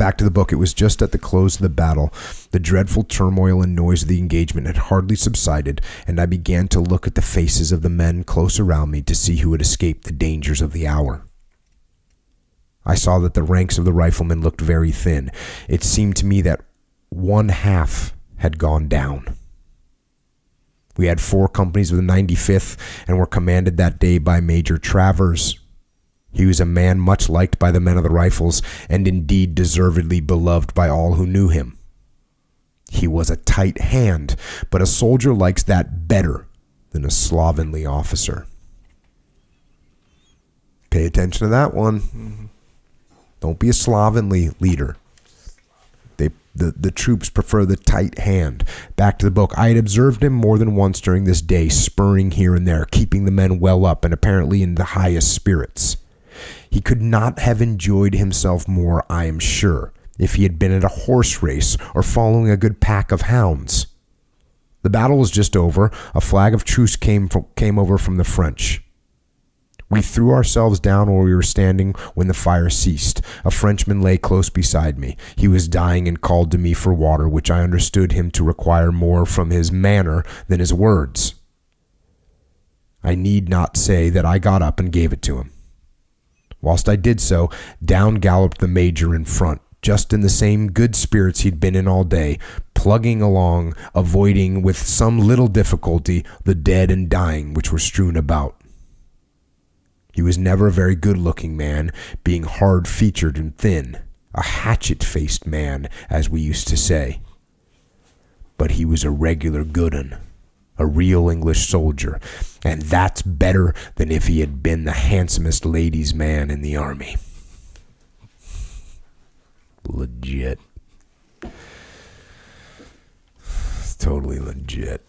back to the book. It was just at the close of the battle. The dreadful turmoil and noise of the engagement had hardly subsided, and I began to look at the faces of the men close around me to see who had escaped the dangers of the hour. I saw that the ranks of the riflemen looked very thin. It seemed to me that one half had gone down. We had 4 companies of the 95th and were commanded that day by Major Travers. He was a man much liked by the men of the rifles, and indeed deservedly beloved by all who knew him. He was a tight hand, but a soldier likes that better than a slovenly officer. Pay attention to that one. Mm-hmm. Don't be a slovenly leader. The troops prefer the tight hand. Back to the book. I had observed him more than once during this day, spurring here and there, keeping the men well up and apparently in the highest spirits. He could not have enjoyed himself more, I am sure, if he had been at a horse race or following a good pack of hounds. The battle was just over. A flag of truce came over from the French. We threw ourselves down where we were standing when the fire ceased. A Frenchman lay close beside me. He was dying and called to me for water, which I understood him to require more from his manner than his words. I need not say that I got up and gave it to him. Whilst I did so, down galloped the major in front, just in the same good spirits he'd been in all day, plugging along, avoiding with some little difficulty the dead and dying which were strewn about. He was never a very good-looking man, being hard-featured and thin, a hatchet-faced man, as we used to say. But he was a regular good 'un, a real English soldier, and that's better than if he had been the handsomest ladies' man in the army. Legit. Totally legit.